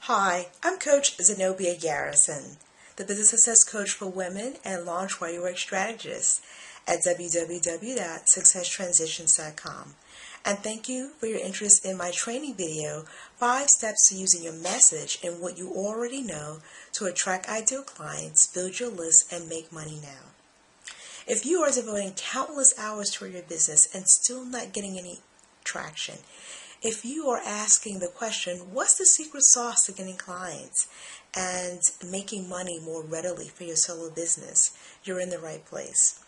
Hi, I'm Coach Zenobia Garrison, the Business Success Coach for women and launch while you work strategist at www.successtransitions.com. And thank you for your interest in my training video, 5 Steps to Using Your Message and What You Already Know to Attract Ideal Clients, Build Your List, and Make Money Now. If you are devoting countless hours to your business and still not getting any traction, if you are asking the question, what's the secret sauce to getting clients and making money more readily for your solo business, you're in the right place.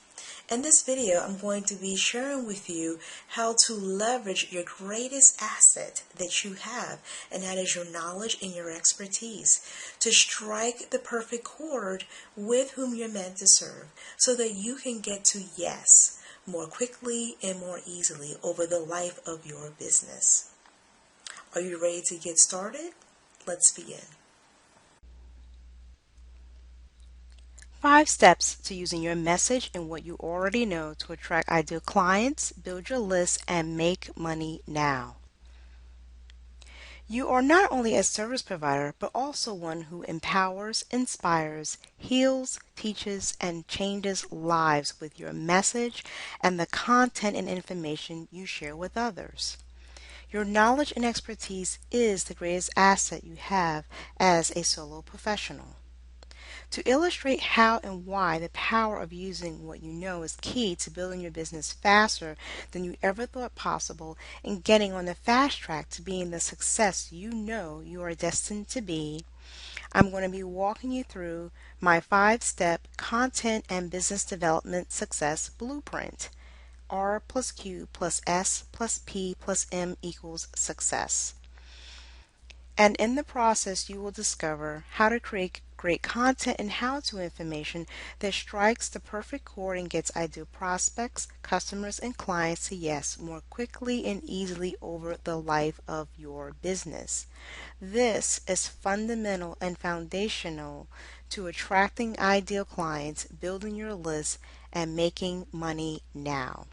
In this video, I'm going to be sharing with you how to leverage your greatest asset that you have, and that is your knowledge and your expertise, to strike the perfect chord with whom you're meant to serve so that you can get to yes more quickly and more easily over the life of your business. Are you ready to get started? Let's begin. 5 steps to using your message and what you already know to attract ideal clients, build your list, and make money now. You are not only a service provider, but also one who empowers, inspires, heals, teaches, and changes lives with your message and the content and information you share with others. Your knowledge and expertise is the greatest asset you have as a solo professional. To illustrate how and why the power of using what you know is key to building your business faster than you ever thought possible and getting on the fast track to being the success you know you are destined to be, I'm going to be walking you through my 5-step content and business development success blueprint. R plus Q plus S plus P plus M equals success. And in the process, you will discover how to create great content and how-to information that strikes the perfect chord and gets ideal prospects, customers, and clients to yes more quickly and easily over the life of your business. This is fundamental and foundational to attracting ideal clients, building your list, and making money now.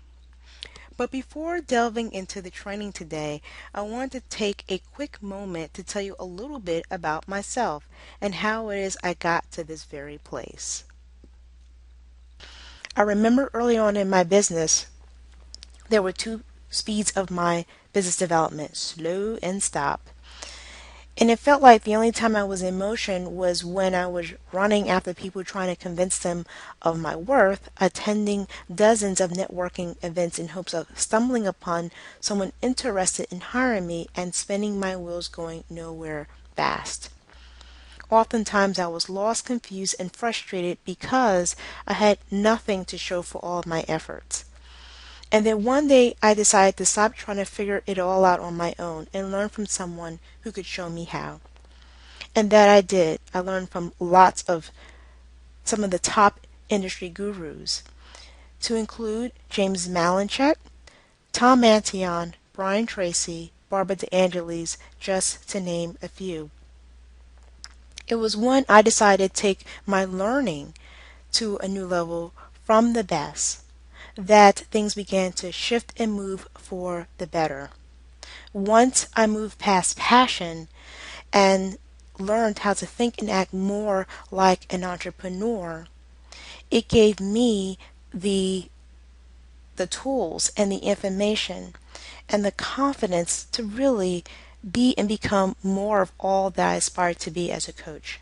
But before delving into the training today, I want to take a quick moment to tell you a little bit about myself and how it is I got to this very place. I remember early on in my business, there were two speeds of my business development, slow and stop. And it felt like the only time I was in motion was when I was running after people trying to convince them of my worth, attending dozens of networking events in hopes of stumbling upon someone interested in hiring me and spinning my wheels going nowhere fast. Oftentimes I was lost, confused, and frustrated because I had nothing to show for all of my efforts. And then one day I decided to stop trying to figure it all out on my own and learn from someone who could show me how. And that I did. I learned from lots of some of the top industry gurus, to include James Malinchak, Tom Antion, Brian Tracy, Barbara DeAngelis, just to name a few. It was when I decided to take my learning to a new level from the best that things began to shift and move for the better. Once I moved past passion and learned how to think and act more like an entrepreneur, it gave me the the tools and the information and the confidence to really be and become more of all that I aspire to be as a coach.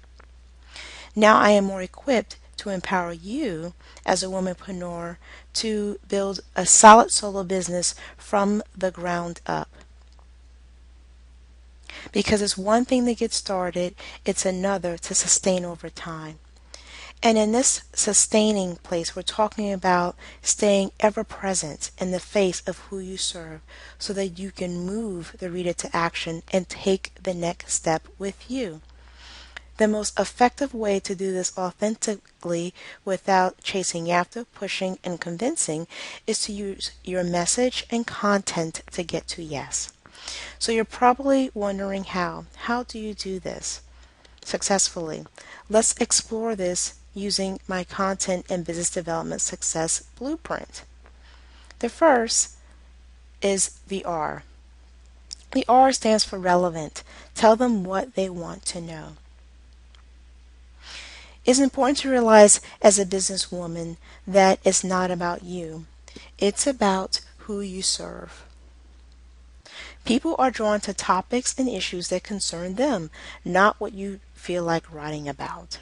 Now I am more equipped to empower you as a womanpreneur to build a solid solo business from the ground up. Because it's one thing to get started, it's another to sustain over time. And in this sustaining place, we're talking about staying ever present in the face of who you serve so that you can move the reader to action and take the next step with you. The most effective way to do this authentically without chasing after, pushing, and convincing is to use your message and content to get to yes. So you're probably wondering how. How do you do this successfully? Let's explore this using my content and business development success blueprint. The first is the R. The R stands for relevant. Tell them what they want to know. It's important to realize as a businesswoman that it's not about you. It's about who you serve. People are drawn to topics and issues that concern them, not what you feel like writing about.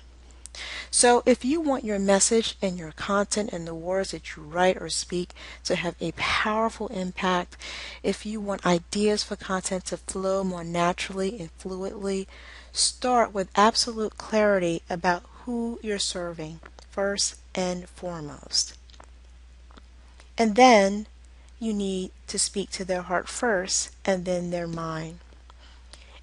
So, if you want your message and your content and the words that you write or speak to have a powerful impact, if you want ideas for content to flow more naturally and fluidly, start with absolute clarity about who you're serving first and foremost. And then you need to speak to their heart first and then their mind.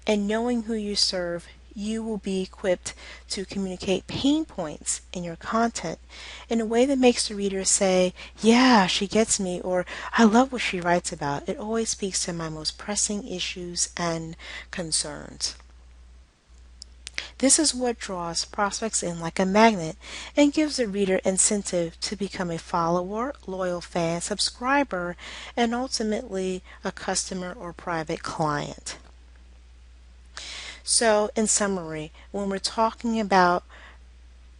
And knowing who you serve, you will be equipped to communicate pain points in your content in a way that makes the reader say, "Yeah, she gets me," or "I love what she writes about. It always speaks to my most pressing issues and concerns." This is what draws prospects in like a magnet and gives the reader incentive to become a follower, loyal fan, subscriber, and ultimately a customer or private client. So, in summary, when we're talking about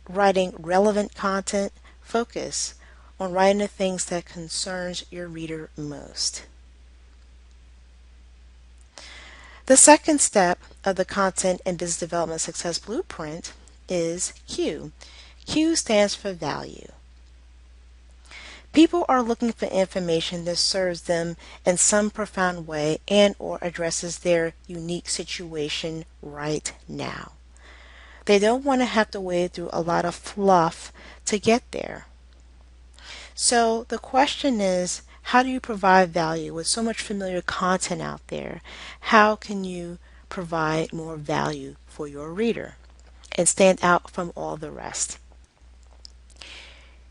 writing relevant content, focus on writing the things that concerns your reader most. The second step of the Content and Business Development Success Blueprint is Q. Q stands for value. People are looking for information that serves them in some profound way and or addresses their unique situation right now. They don't want to have to wade through a lot of fluff to get there. So the question is, how do you provide value with so much familiar content out there? How can you provide more value for your reader and stand out from all the rest?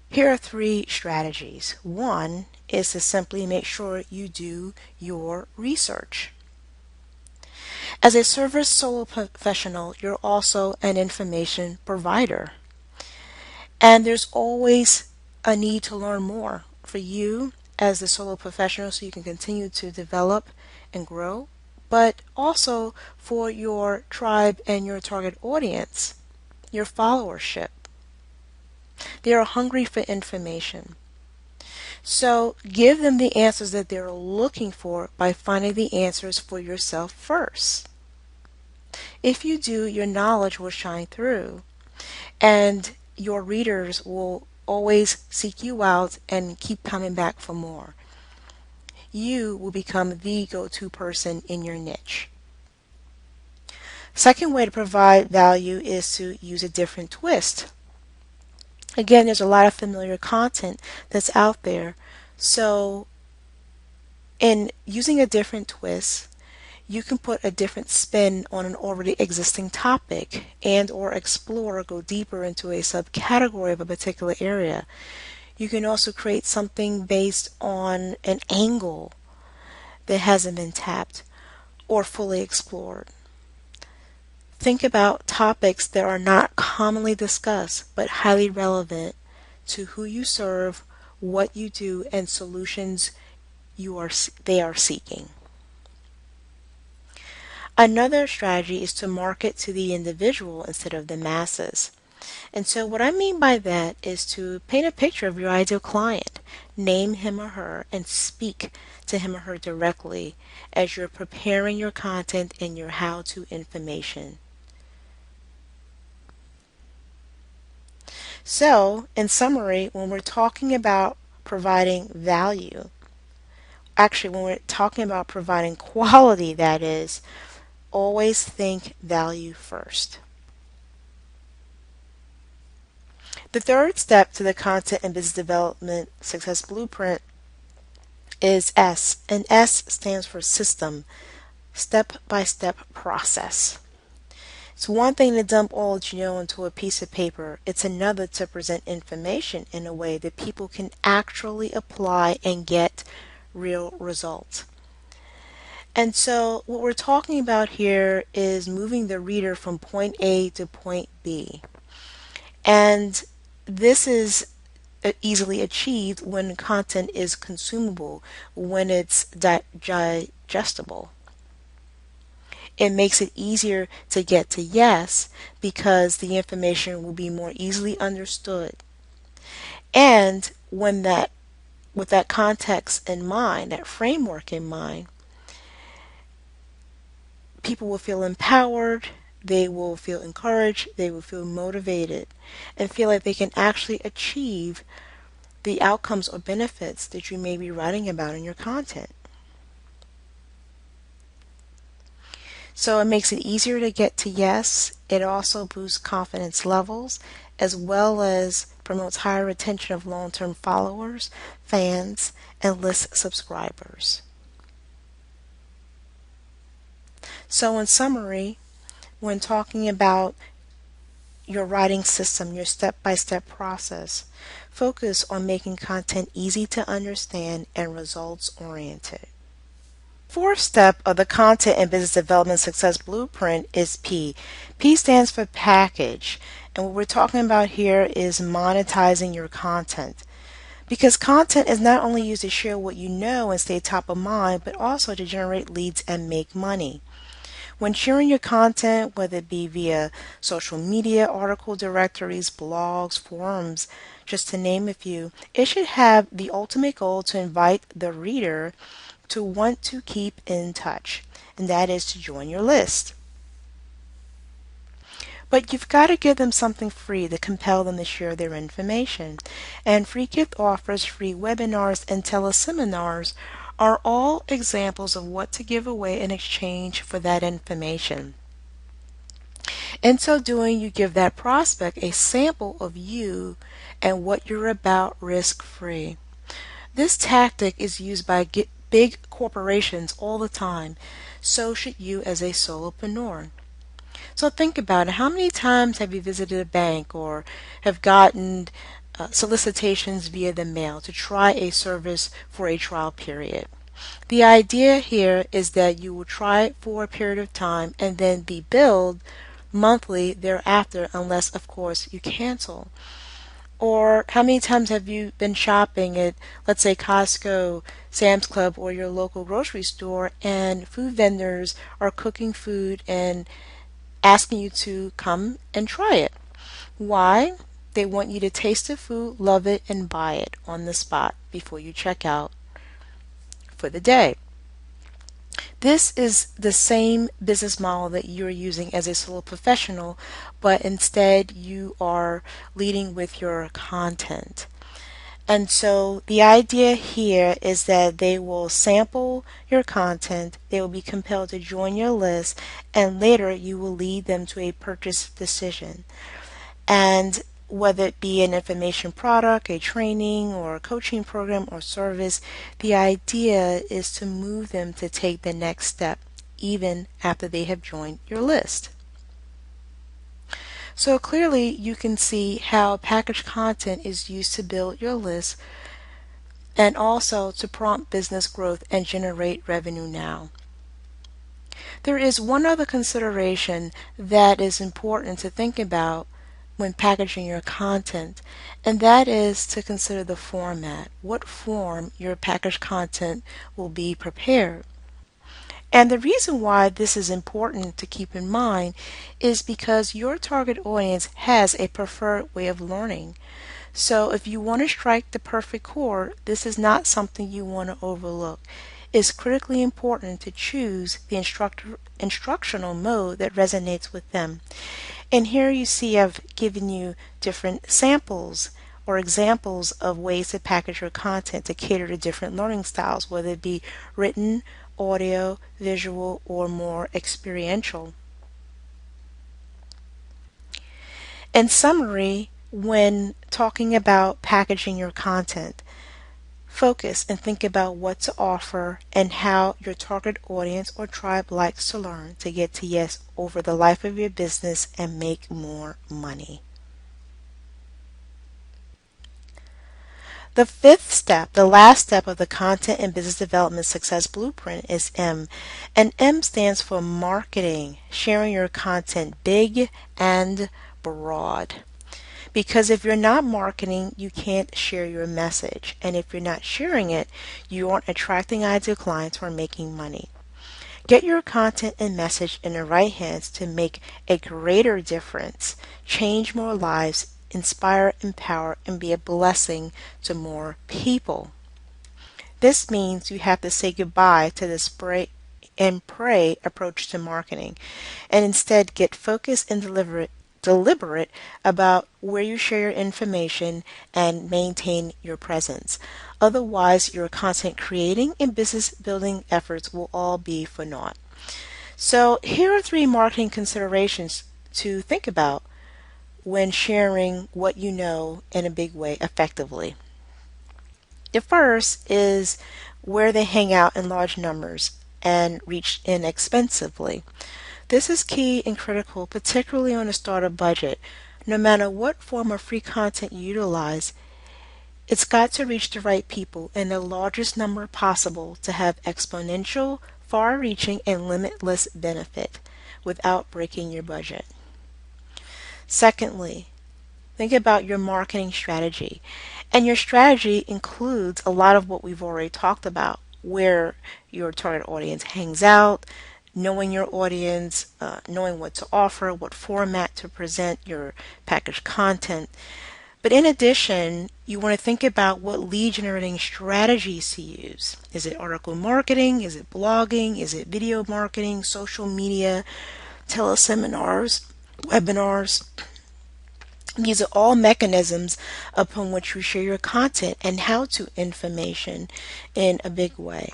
Here are 3 strategies. One is to simply make sure you do your research. As a service solo professional, you're also an information provider. And there's always a need to learn more for you as the solo professional so you can continue to develop and grow, but also for your tribe and your target audience, your followership. They are hungry for information. So give them the answers that they're looking for by finding the answers for yourself first. If you do, your knowledge will shine through, and your readers will always seek you out and keep coming back for more. You will become the go-to person in your niche. Second way to provide value is to use a different twist. Again, there's a lot of familiar content that's out there. So in using a different twist, you can put a different spin on an already existing topic and or explore or go deeper into a subcategory of a particular area. You can also create something based on an angle that hasn't been tapped or fully explored. Think about topics that are not commonly discussed but highly relevant to who you serve, what you do, and solutions they are seeking. Another strategy is to market to the individual instead of the masses. And so what I mean by that is to paint a picture of your ideal client, name him or her, and speak to him or her directly as you're preparing your content and your how-to information. So, in summary, when we're talking about providing value, actually when we're talking about providing quality, that is, always think value first. The third step to the Content and Business Development Success Blueprint is S, and S stands for system, step-by-step process. It's one thing to dump all that you know into a piece of paper. It's another to present information in a way that people can actually apply and get real results. And so what we're talking about here is moving the reader from point A to point B. And this is easily achieved when content is consumable, when it's digestible. It makes it easier to get to yes because the information will be more easily understood. And with that context in mind, that framework in mind, people will feel empowered, they will feel encouraged, they will feel motivated, and feel like they can actually achieve the outcomes or benefits that you may be writing about in your content. So it makes it easier to get to yes. It also boosts confidence levels as well as promotes higher retention of long-term followers, fans, and list subscribers. So in summary, when talking about your writing system, your step-by-step process, focus on making content easy to understand and results oriented. Fourth step of the Content and Business Development Success Blueprint is P. P stands for package. And what we're talking about here is monetizing your content. Because content is not only used to share what you know and stay top of mind, but also to generate leads and make money. When sharing your content, whether it be via social media, article directories, blogs, forums, just to name a few, it should have the ultimate goal to invite the reader to want to keep in touch, and that is to join your list. But you've got to give them something free to compel them to share their information. And free gift offers, free webinars, and teleseminars are all examples of what to give away in exchange for that information. In so doing, you give that prospect a sample of you and what you're about risk-free. This tactic is used by big corporations all the time. So should you as a solopreneur. So think about it. How many times have you visited a bank or have gotten solicitations via the mail to try a service for a trial period? The idea here is that you will try it for a period of time and then be billed monthly thereafter, unless, of course, you cancel. Or how many times have you been shopping at, let's say, Costco, Sam's Club, or your local grocery store, and food vendors are cooking food and asking you to come and try it? Why? They want you to taste the food, love it, and buy it on the spot before you check out for the day. This is the same business model that you're using as a solo professional, but instead you are leading with your content. And so the idea here is that they will sample your content, they will be compelled to join your list, and later you will lead them to a purchase decision. And whether it be an information product, a training, or a coaching program or service, the idea is to move them to take the next step, even after they have joined your list. So clearly you can see how packaged content is used to build your list and also to prompt business growth and generate revenue now. There is one other consideration that is important to think about when packaging your content, and that is to consider the format, what form your packaged content will be prepared. And the reason why this is important to keep in mind is because your target audience has a preferred way of learning. So if you want to strike the perfect chord, this is not something you want to overlook. It's critically important to choose the instructional mode that resonates with them. And here you see I've given you different samples or examples of ways to package your content to cater to different learning styles, whether it be written, audio, visual, or more experiential. In summary, when talking about packaging your content, focus and think about what to offer and how your target audience or tribe likes to learn to get to yes over the life of your business and make more money. The fifth step, the last step of the Content and Business Development Success Blueprint is M. And M stands for marketing, sharing your content big and broad. Because if you're not marketing, you can't share your message. And if you're not sharing it, you aren't attracting ideal clients or making money. Get your content and message in the right hands to make a greater difference, change more lives, inspire, empower, and be a blessing to more people. This means you have to say goodbye to the spray and pray approach to marketing and instead get focused and deliberate about where you share your information and maintain your presence. Otherwise, your content creating and business building efforts will all be for naught. So, here are three marketing considerations to think about when sharing what you know in a big way effectively. The first is where they hang out in large numbers and reach inexpensively. This is key and critical, particularly on a startup budget. No matter what form of free content you utilize, it's got to reach the right people in the largest number possible to have exponential, far reaching, and limitless benefit without breaking your budget. Secondly, think about your marketing strategy. And your strategy includes a lot of what we've already talked about, where your target audience hangs out, knowing your audience, knowing what to offer, what format to present your packaged content. But in addition, you want to think about what lead generating strategies to use. Is it article marketing? Is it blogging? Is it video marketing, social media, teleseminars, webinars? These are all mechanisms upon which you share your content and how to information in a big way.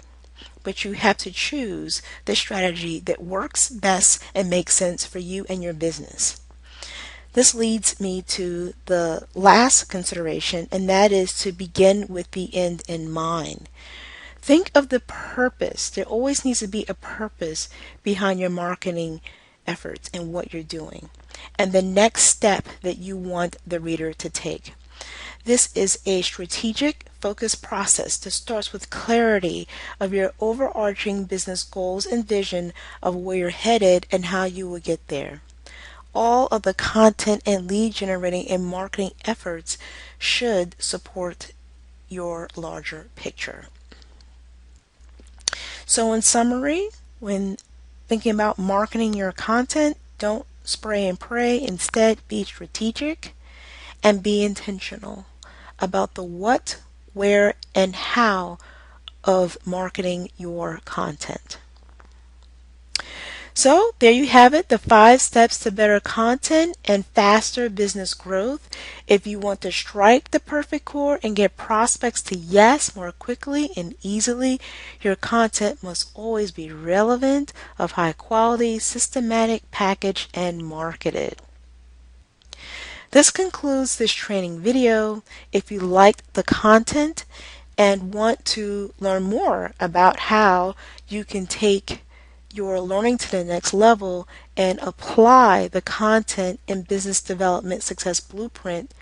But you have to choose the strategy that works best and makes sense for you and your business. This leads me to the last consideration, and that is to begin with the end in mind. Think of the purpose. There always needs to be a purpose behind your marketing efforts and what you're doing, and the next step that you want the reader to take. This is a strategic, focused process that starts with clarity of your overarching business goals and vision of where you're headed and how you will get there. All of the content and lead generating and marketing efforts should support your larger picture. So, in summary, when thinking about marketing your content, don't spray and pray. Instead, be strategic and be intentional about the what, where, and how of marketing your content. So, there you have it, the 5 steps to better content and faster business growth. If you want to strike the perfect chord and get prospects to yes more quickly and easily, your content must always be relevant, of high quality, systematic, packaged, and marketed. This concludes this training video. If you liked the content and want to learn more about how you can take your learning to the next level and apply the content and business development success blueprint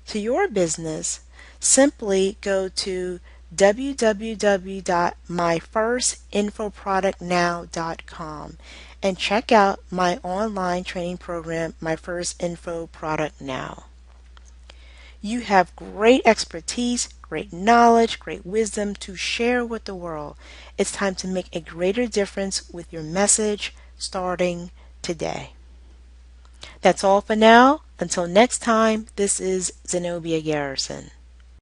to your business, simply go to www.myfirstinfoproductnow.com and check out my online training program, My First Info Product Now. You have great expertise, great knowledge, great wisdom to share with the world. It's time to make a greater difference with your message starting today. That's all for now. Until next time, this is Zenobia Garrison.